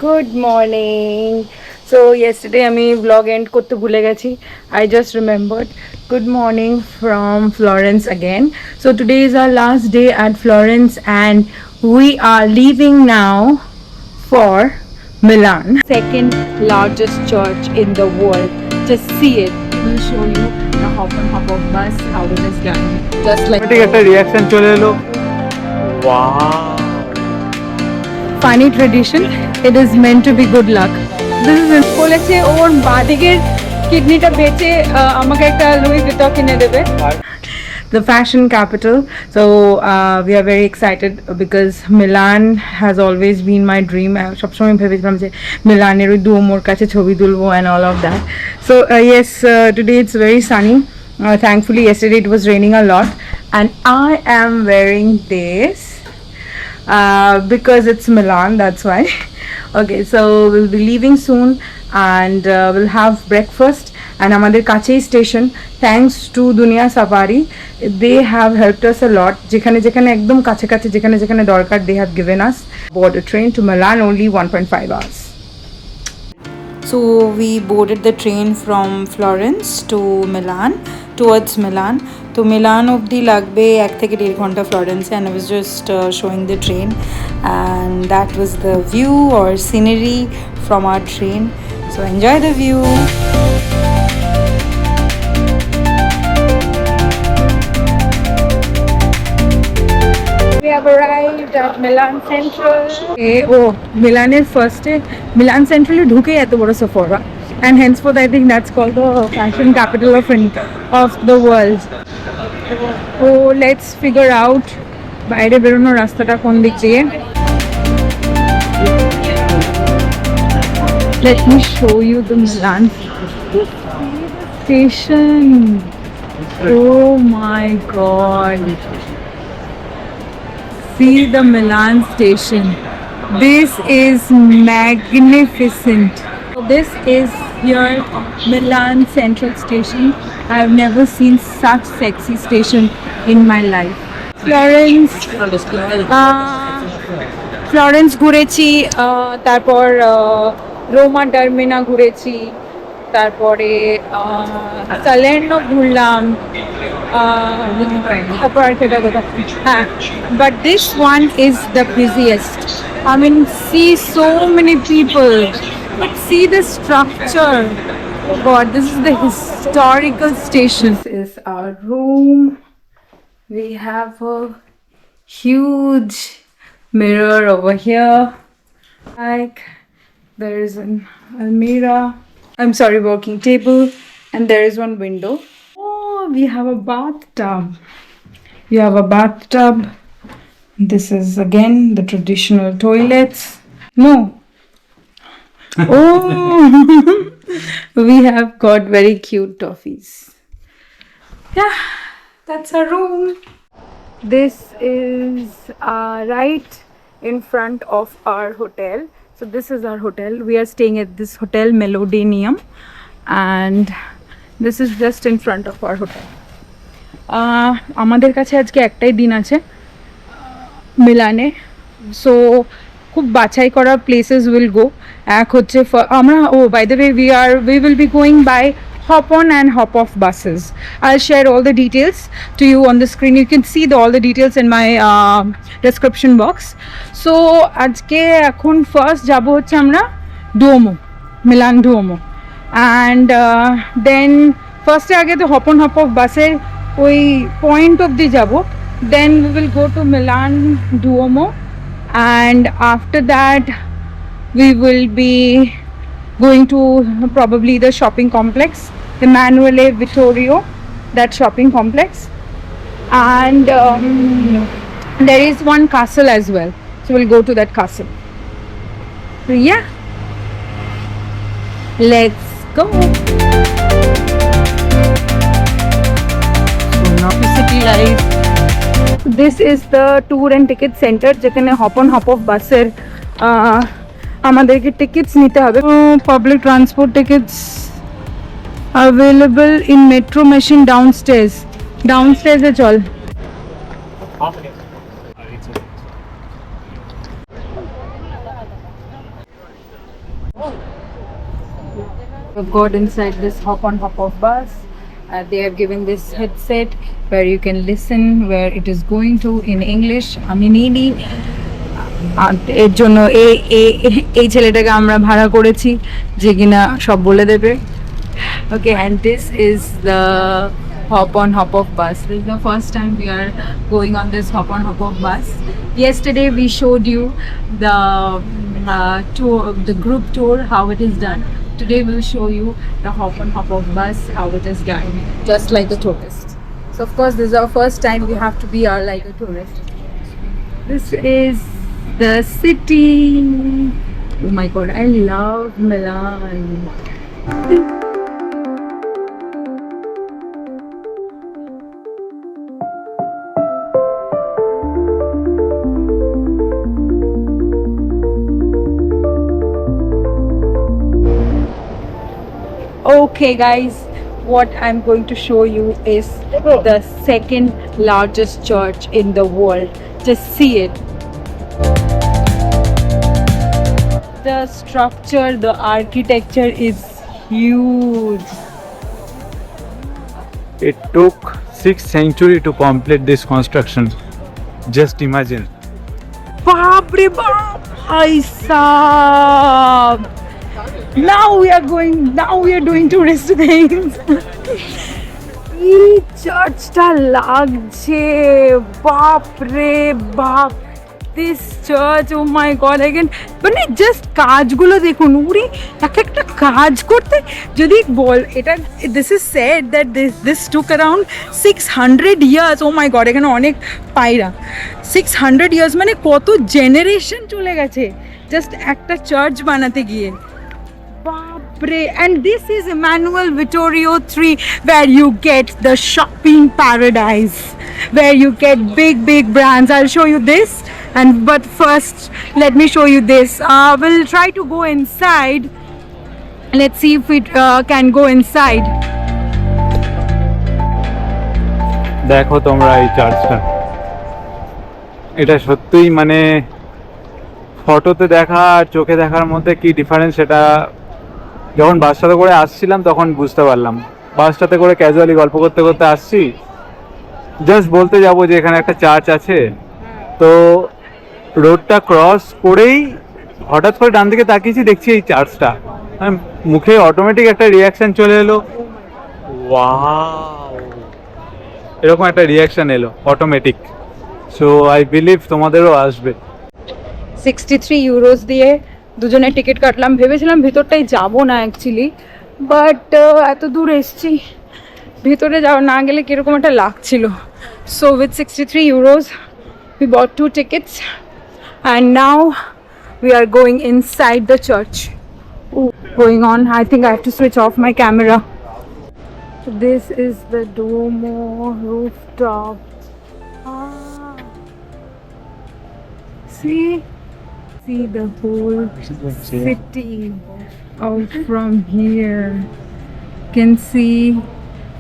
Good morning. So yesterday I vlog end korte bhule gechi. I just remembered. Good morning from Florence again. So today is our last day at Florence and we are leaving now for Milan. Second largest church in the world. Just see it. We'll show you the hop and hop of bus how it is done. Just like একটা reaction চলে এলো wow funny tradition. It is meant to be good luck. This is বলেছে ওর বাদিকের কিডনিটা বেচে আমাকে একটা Luis ভিটক কিনে দেবে। The fashion capital. So we are very excited because Milan has always been my dream. সবসময় ভেবেছিলাম যে মিলানের ওই দুয়োমোর কাছে ছবি তুলবো and all of that. So yes, today it's very sunny. Thankfully yesterday it was raining a lot and I am wearing this because it's Milan, that's why. Okay, so we'll be leaving soon and we'll have breakfast and amader kachei station, thanks to Dunia Safari, they have helped us a lot. Jekhane jekhane ekdom kache kache jekhane jekhane dorkar they have given us. Board a train to Milan only 1.5 hours. So we boarded the train from Florence to Milan, towards Milan. To Milan অবধি লাগবে 1 থেকে 1.5 ঘন্টা ফ্লোরেন্সে and I was just showing the train and that was the view or scenery from our train. So enjoy the view. We have arrived at Milan Central. Milaner first Milan Central ঢুকে এত বড় Sephora and henceforth I think that's called the fashion capital of the world. So let's figure out বাইরে বেরোনোর রাস্তাটা কোন দিক দিয়ে. Let me show you the Milan station. Oh my god. See the Milan station. This is magnificent. This is your Milan Central Station. I have never seen such sexy station in my life. Florence ঘুরেছি, তারপর রোমা টার্মিনা ঘুরেছি, তারপরে Salerno ঘুরলাম, তারপর সেটা কোথায়, হ্যাঁ, but this one is the busiest. I mean, see so many people, but see the structure. Oh God, this is the historical station. This is our room. We have a huge mirror over here. Like there is an almirah. I'm sorry, working table, and there is one window. Oh, we have a bathtub. We have a bathtub. This is again the traditional toilets. No. Oh, we have got very cute toffees. Yeah, that's our room. This is right in front of our hotel. So this is our hotel. We are staying at this hotel Melodinium and this is just in front of our hotel. আমাদের কাছে আজকে একটাই দিন আছে মিলানে, so খুব বাছাই করা places will go. এক হচ্ছে আমরা by the way we will be going by hop on and hop off buses. I'll share all the details to you on the screen. You can see all the details in my description box. So আজকে এখন first যাব হচ্ছে আমরা Duomo, Milan Duomo, and then ফার্স্টে আগে তো hop on hop off বাসের ওই পয়েন্ট অবধি যাব, then we will go to Milan Duomo and after that we will be going to probably the shopping complex, Emanuele Vittorio, that shopping complex, and there is one castle as well, so we'll go to that castle. So yeah, let's go. City life. This is the tour and ticket center যেখানে hop on hop off বাসের আমাদেরকে tickets নিতে হবে। Public transport tickets available in metro machine ডাউনস্টেজে চল। We've got inside this hop on hop off bus. They have given this headset where you can listen where it is going to in English. আমি নিইনি এর জন্য এই ছেলেটাকে আমরা ভাড়া করেছি যে কিনা সব বলে দেবে। Okay, and this is the hop on hop off bus. This is the first time we are going on this hop on hop off bus. Yesterday we showed you the tour, the group tour, how it is done. Today we'll show you the hop on hop off bus, how it is done, just like a tourist. So of course this is our first time, we have to be like a tourist. This is the city. Oh my god, I love Milan. Okay guys, what I'm going to show you is the second largest church in the world. Just see it. The structure, the architecture is huge. It took 6th century to complete this construction. Just imagine. Baap re baap, bhai sahab. Now we are doing tourist things. এই চার্চটা লাগছে, বাপ রে বাপ। This church, oh my god, again মানে just কাজগুলো দেখুন, উনি এক একটা কাজ করতে যদি বল এটা, this is said that this took around 600 years. Oh my god, এখানে অনেক পায়রা। 600 ইয়ার্স মানে কত জেনারেশন চলে গেছে জাস্ট একটা চার্চ বানাতে গিয়ে। Bapre. And this is Emmanuel Vittorio 3, where you get the shopping paradise, where you get big brands. I'll show you this, but first let me show you this. We'll try to go inside. Let's see if we can go inside. দেখো তোমরা এই চার্চটা, এটা সত্যিই মানে ফটোতে দেখা আর চোখে দেখার মধ্যে কি ডিফারেন্স, সেটা যখন বাসটাতে করে আসছিলাম তখন বুঝতে পারলাম। বাসটাতে করে ক্যাজুয়ালি গল্প করতে করতে আসছি, জাস্ট বলতে যাবো যে এখানে একটা চার্চ আছে, তো রোডটা ক্রস করেই হঠাৎ করে ডান দিকে তাকিয়েছি, দেখছি এই চার্চটা, মুখে অটোমেটিক একটা রিয়াকশন চলে এলো, ওয়াও, এরকম একটা রিয়াকশন এলো অটোমেটিক। সো আই বিলিভ তোমাদেরও আসবে। 63 ইউরোস দিয়ে দুজনের টিকিট কাটলাম। ভেবেছিলাম ভিতরটাই যাব না অ্যাকচুয়ালি, বাট এত দূর এসছি, ভিতরে না গেলে কীরকম একটা লাগছিল। So with 63 euros we bought 2 tickets and now we are going inside the church. Going on, I think I have to switch off my camera. This is the Duomo rooftop. See the whole city out from here. Can see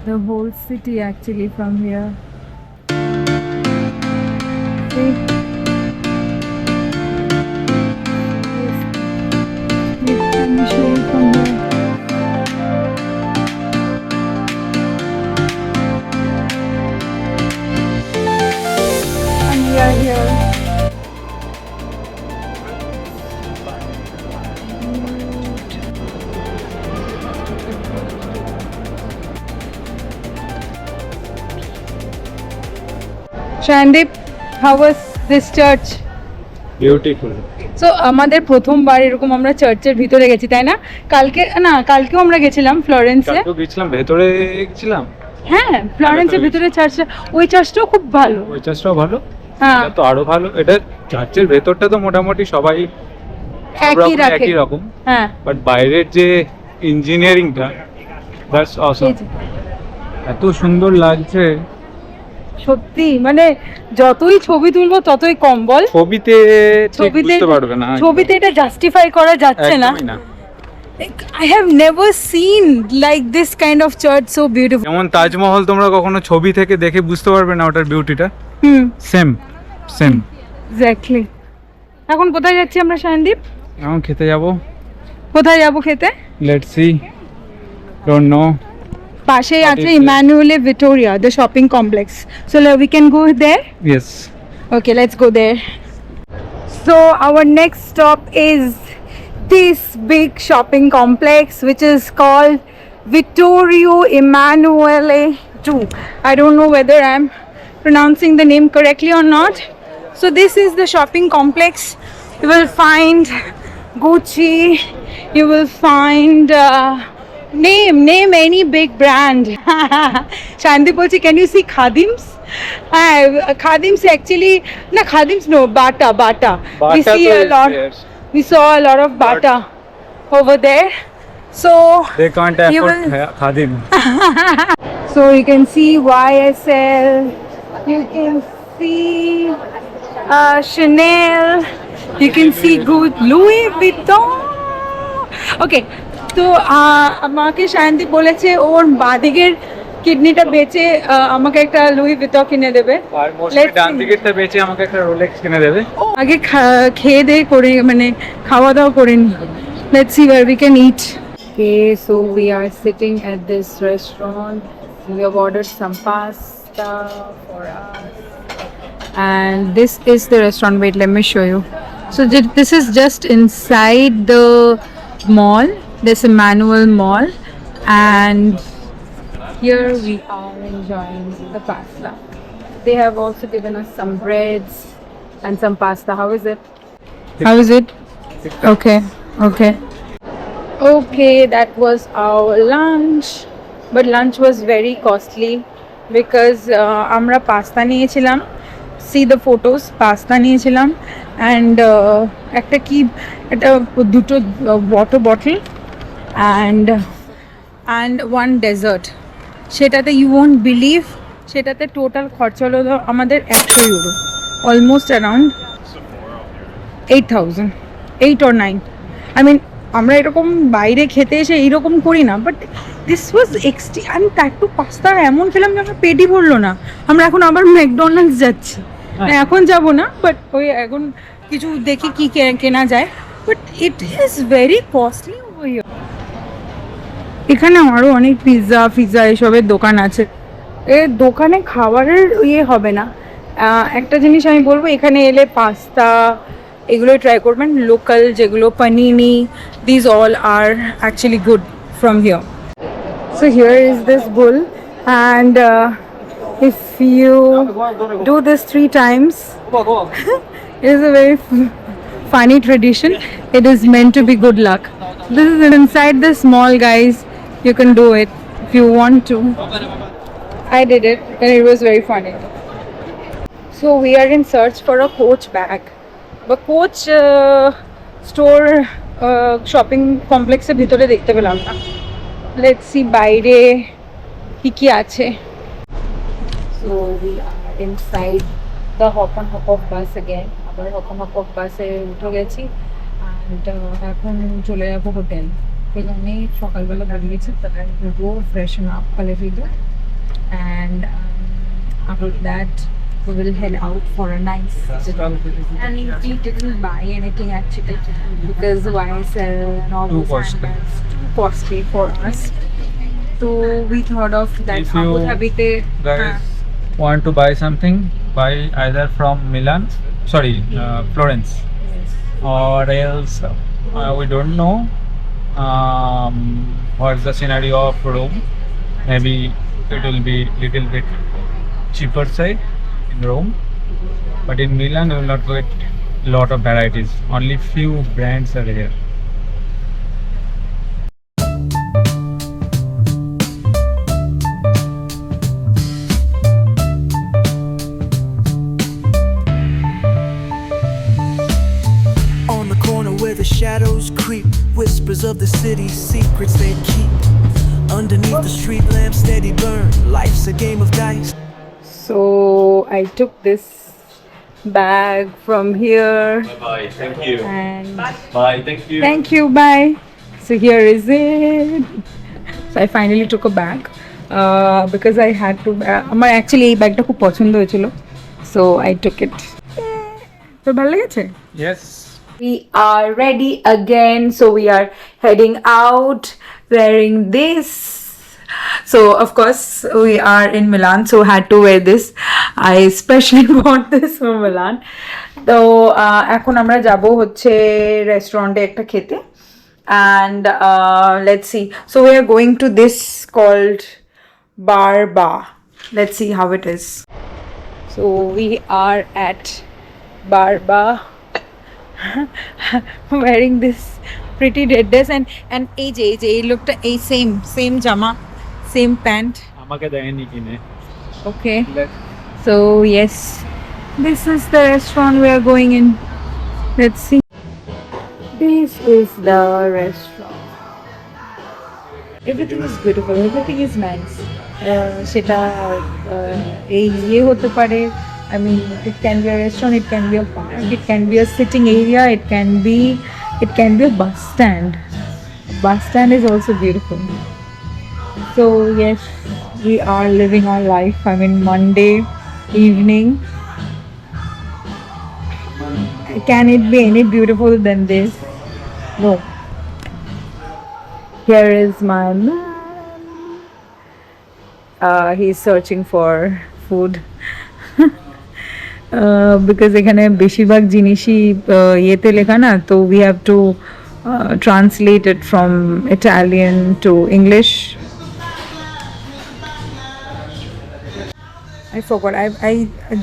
the whole city actually from here. See? Let me show you from here. And we are here. Shandip, how was this church? Beautiful. So আমাদের প্রথমবার এরকম আমরা চার্চের ভিতরে গেছি, তাই না? কালকেও আমরা গেছিলাম ফ্লোরেন্সে। গেছিলাম, ভেতরে গেছিলাম। হ্যাঁ, ফ্লোরেন্সের ভিতরে চার্চটা, ওই চার্চটাও খুব ভালো। ওই চার্চটাও ভালো, হ্যাঁ, এটা তো আরো ভালো। এটা চার্চের ভেতরটা তো মোটামুটি সবাই একই রকম, হ্যাঁ, বাট বাইরের যে ইঞ্জিনিয়ারিংটা, দ্যাটস অসম। এত সুন্দর লাগছে সত্যি, মানে যতই ছবি তুলবো ততই কম। বল, ছবিতে বুঝতে পারবে না, ছবিতে এটা জাস্টিফাই করা যাচ্ছে না। I have never seen like this kind of church so beautiful. যেমন তাজমহল তোমরা কখনো ছবি থেকে দেখে বুঝতে পারবে না ওটার বিউটিটা, সেম এক্স্যাক্টলি। এখন কোথায় যাচ্ছি আমরা, সন্দীপ? এখন খেতে যাব কোথায় যাবো খেতে? Let's see. Don't know. পাশেই What আছে is it? Emanuele Victoria, the shopping complex. So we can go there. Yes. Okay, let's go there. So our next stop is this big shopping complex which is called Vittorio Emanuele 2. I don't know whether I'm pronouncing the name correctly or not. So this is the shopping complex. You will find Gucci, you will find name any big brand. Shanti bolche, can you see Khadims? Khadims actually, no Khadims, no, Bata. We see a lot. We saw a lot of Bata over there. So They can't You afford will- Khadim. so you can see YSL, you can see Chanel, you can see good Louis Vuitton. Okay, তো আমাকে শায়ন্তি বলেছে ওর বাঁদিকের কিডনিটা বেচে আমাকে একটা Luis ভিতর কিনে দেবে। আর মোস্টলি Let's ডান see. দিকেরটা বেচে আমাকে একটা রোলেক্স কিনে দেবে। আগে খেয়ে দিয়ে করে মানে খাওয়া দাওয়া করে নি। Let's see where we can eat. Okay, so we are sitting at this restaurant. We have ordered some pasta for us. And this is the restaurant. Wait, let me show you. So this is just inside the mall, this Emmanuel Mall, and here we are enjoying the pasta. They have also given us some breads and some pasta. How is it? How is it? Okay, okay. Okay, that was our lunch, but lunch was very costly because আমরা pasta নিয়েছিলাম, see the photos, pasta নিয়েছিলাম and একটা কি একটা দুটো water bottle and one dessert. সেটাতে you won't believe, সেটাতে total খরচা হলো আমাদের 100 euro, almost around 8,000, 8 or 9. I mean আমরা এরকম বাইরে খেতে এসে এইরকম করি না, বাট দিস ওয়াজ এক্সট্রি। আমি তার টু পাস্তা এমন খেলাম যে আমার পেটই ভরলো না। আমরা এখন আবার ম্যাকডোনাল্ডস যাচ্ছি, এখন যাব না, বাট ওই এখন কিছু দেখি কি কেনা যায়, but it is very costly over here. এখানে আরও অনেক পিৎজা এসবের দোকান আছে। এর দোকানে খাবারের ইয়ে হবে না। একটা জিনিস আমি বলবো, এখানে এলে পাস্তা এগুলো ট্রাই করবেন, লোকাল যেগুলো পানিনি, this all are actually good from here. So here is this bull and if you do this 3 times, it is a very funny tradition. It is meant to be good luck. This is inside this mall, guys. You can do it if you want to. I did it and it was very funny. So we are in search for a Coach bag. But Coach store shopping complex এর ভিতরে দেখতে পেলাম না। Let's see বাইরে কি আছে। So we are inside the hop on hop off bus again. আবার hop on hop off বাসে উঠে গেছি and এখন চলে যাবো হোটেল। এখানে সকালবেলা বেরিয়েছি, go freshen up a little bit and after that we will head out for a nice dinner. And we didn't buy anything actually because YSL and all Too those costly. handbags too costly for us. So we thought of that If Abu you Dhabite. guys want to buy something, buy either from Milan, Florence, or else we don't know what's the scenario of Rome. Maybe it will be little bit cheaper side in Rome, but in Milan you will not get lot of varieties. Only few brands are here. On the corner where the shadows creep, whispers of the city's secrets they keep. Underneath the street lamp steady burn, life's a game of dice. So I took this bag from here Bye. Thank you. and Bye. Thank you. thank you, bye. So here is it. So I finally took a bag because I had to আমার actually এই ব্যাগটা খুব পছন্দ হয়েছিল, so I took it. তোর ভালো লেগেছে? Yes. We are ready again, so we are heading out wearing this. So of course we are in Milan, so had to wear this. I especially bought this from Milan. তো এখন আমরা যাব হচ্ছে রেস্টুরেন্টে একটা খেতে, and let's see. So we are going to this called Barba. Let's see how it is. So we are at Barba wearing this pretty red dress, and AJ looked a same jama, same pant. আমাকে দেয়নি কিনে। Okay, so yes, this is the restaurant we are going in. Let's see. This is the restaurant. Everything is beautiful, everything is nice. সেটা এই ইয়ে হতে পারে, I mean, it can be a restaurant, it can be a park, it can be a sitting area, it can be a bus stand. Bus stand is also beautiful. So yes, we are living our life. I mean, Monday evening. Can it be any beautiful than this? No. Here is my man. He's searching for food. Because এখানে বেশিরভাগ জিনিসই ইয়েতে লেখা না, তো we have to translate it from Italian to English. I forgot. I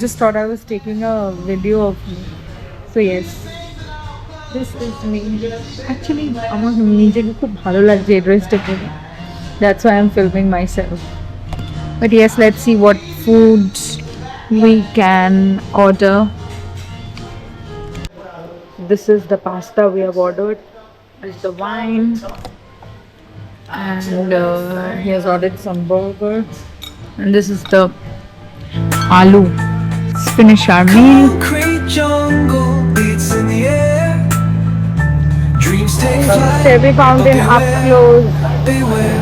just thought I was taking a video of me. So yes, this is me. Actually, আমার নিজেকে খুব ভালো লাগছে এই ড্রেসটা পরে. That's why I'm filming myself. But yes, let's see what food we can order. This is the pasta we have ordered. This is the wine. And he has ordered some burger. And this is the aloo. Let's finish our meal. Concrete jungle beats in the air. Dreams take flight. Every fountain up close. Beware.